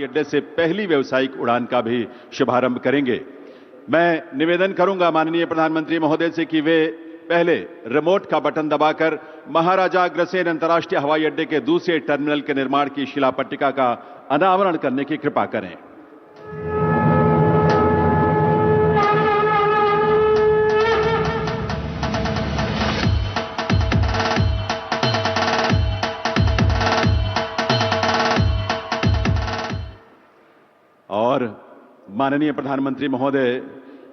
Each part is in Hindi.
अड्डे से पहली व्यावसायिक उड़ान का भी शुभारंभ करेंगे। मैं निवेदन करूंगा माननीय प्रधानमंत्री महोदय से कि वे पहले रिमोट का बटन दबाकर महाराजा अग्रसेन अंतर्राष्ट्रीय हवाई अड्डे के दूसरे टर्मिनल के निर्माण की शिलापट्टिका का अनावरण करने की कृपा करें। और माननीय प्रधानमंत्री महोदय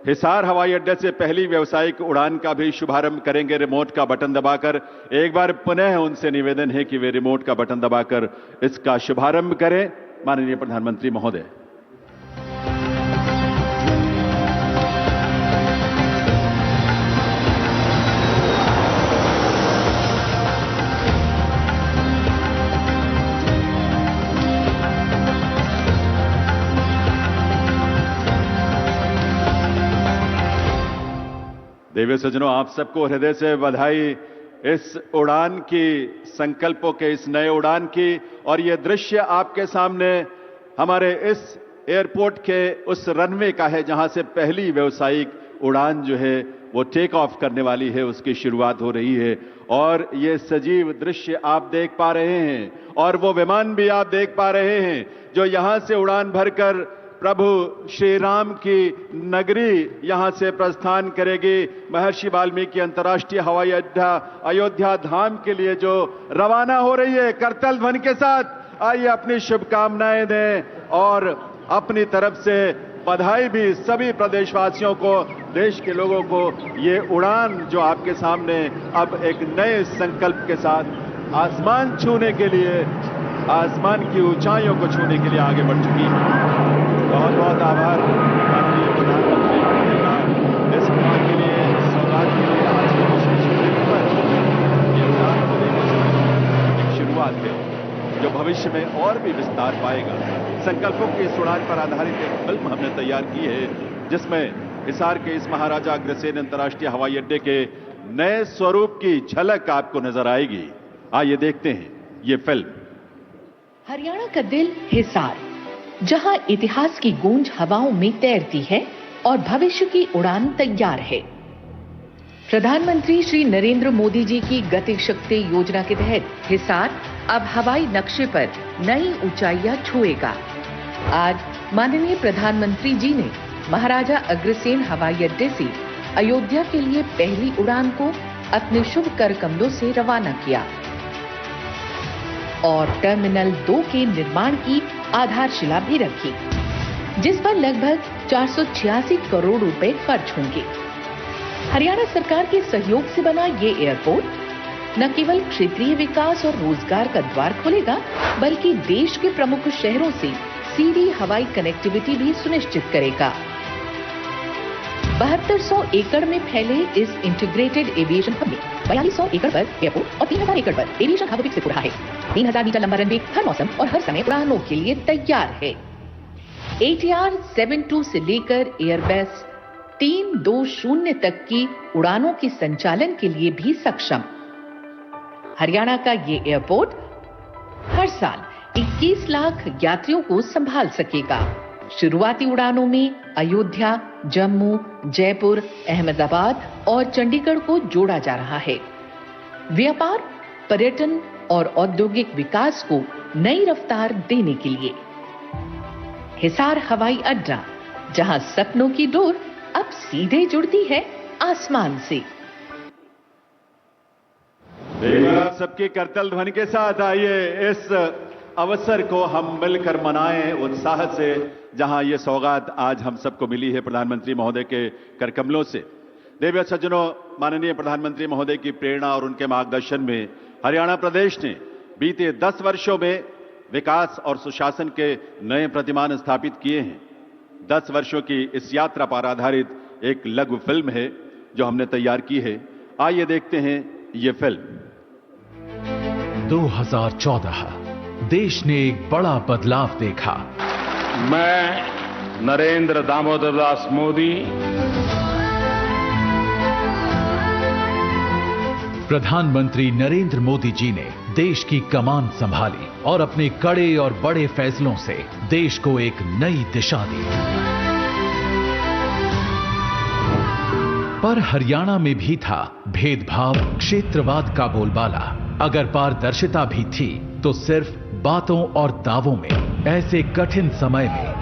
हिसार हवाई अड्डे से पहली व्यावसायिक उड़ान का भी शुभारंभ करेंगे रिमोट का बटन दबाकर। एक बार पुनः उनसे निवेदन है कि वे रिमोट का बटन दबाकर इसका शुभारंभ करें। माननीय प्रधानमंत्री महोदय। देवी सज्जनों, आप सबको हृदय से बधाई इस उड़ान की, संकल्पों के इस नए उड़ान की। और यह दृश्य आपके सामने हमारे इस एयरपोर्ट के उस रनवे का है जहां से पहली व्यावसायिक उड़ान जो है वो टेक ऑफ करने वाली है, उसकी शुरुआत हो रही है। और ये सजीव दृश्य आप देख पा रहे हैं और वो विमान भी आप देख पा रहे हैं जो यहां से उड़ान भरकर प्रभु श्री राम की नगरी यहां से प्रस्थान करेगी। महर्षि वाल्मीकि अंतर्राष्ट्रीय हवाई अड्डा अयोध्या धाम के लिए जो रवाना हो रही है करतल ध्वनि के साथ। आइए अपनी शुभकामनाएं दें और अपनी तरफ से बधाई भी सभी प्रदेशवासियों को, देश के लोगों को। ये उड़ान जो आपके सामने अब एक नए संकल्प के साथ आसमान छूने के लिए, आसमान की ऊंचाइयों को छूने के लिए आगे बढ़ चुकी है। बहुत बहुत आभार माननीय प्रधानमंत्री महोदय का इस उड़ान के लिए, सौगात के लिए। आज के विशेष दिन पर ये उड़ान को लेकर एक शुरुआत है जो भविष्य में और भी विस्तार पाएगा। संकल्पों की इस उड़ान पर आधारित एक फिल्म हमने तैयार की है जिसमें हिसार के इस महाराजा अग्रसेन अंतर्राष्ट्रीय हवाई अड्डे के नए स्वरूप की झलक आपको नजर आएगी। आइए देखते हैं ये फिल्म। हरियाणा का दिल हिसार, जहां इतिहास की गूंज हवाओं में तैरती है और भविष्य की उड़ान तैयार है। प्रधानमंत्री श्री नरेंद्र मोदी जी की गति शक्ति योजना के तहत हिसार अब हवाई नक्शे पर नई ऊंचाइयां छुएगा। आज माननीय प्रधानमंत्री जी ने महाराजा अग्रसेन हवाई अड्डे से अयोध्या के लिए पहली उड़ान को अपने शुभ कर कमलों से रवाना किया और टर्मिनल 2 के निर्माण की आधारशिला भी रखी, जिस पर लगभग 486 करोड़ रुपए खर्च होंगे। हरियाणा सरकार के सहयोग से बना ये एयरपोर्ट न केवल क्षेत्रीय विकास और रोजगार का द्वार खोलेगा, बल्कि देश के प्रमुख शहरों से सीधी हवाई कनेक्टिविटी भी सुनिश्चित करेगा। 7200 एकड़ में फैले इस इंटीग्रेटेड एविएशन हब में 4200 एकड़ पर एयरपोर्ट और 3000 एकड़ पर एविएशन हब विकसित हो रहा है। 3000 मीटर लंबा रनवे हर मौसम और हर समय उड़ानों के लिए तैयार है। ATR 72 से लेकर एयरबस 320 तक की उड़ानों के संचालन के लिए भी सक्षम। हरियाणा का ये एयरपोर्ट हर साल 21 लाख यात्रियों को संभाल सकेगा। शुरुआती उड़ानों में अयोध्या, जम्मू, जयपुर, अहमदाबाद और चंडीगढ़ को जोड़ा जा रहा है। व्यापार, पर्यटन और औद्योगिक विकास को नई रफ्तार देने के लिए हिसार हवाई अड्डा, जहां सपनों की डोर अब सीधे जुड़ती है आसमान से। सबकी करतल ध्वनि के साथ आइए इस अवसर को हम मिलकर मनाएं उत्साह से, जहां ये सौगात आज हम सबको मिली है प्रधानमंत्री महोदय के करकमलों से। देवी सज्जनों, माननीय प्रधानमंत्री महोदय की प्रेरणा और उनके मार्गदर्शन में हरियाणा प्रदेश ने बीते 10 वर्षों में विकास और सुशासन के नए प्रतिमान स्थापित किए हैं। 10 वर्षों की इस यात्रा पर आधारित एक लघु फिल्म है जो हमने तैयार की है। आइए देखते हैं ये फिल्म। 2014 देश ने एक बड़ा बदलाव देखा। मैं नरेंद्र दामोदर दास मोदी प्रधानमंत्री नरेंद्र मोदी जी ने देश की कमान संभाली। और अपने कड़े और बड़े फैसलों से देश को एक नई दिशा दी। पर हरियाणा में भी था भेदभाव, क्षेत्रवाद का बोलबाला। अगर पारदर्शिता भी थी तो सिर्फ बातों और दावों में। ऐसे कठिन समय में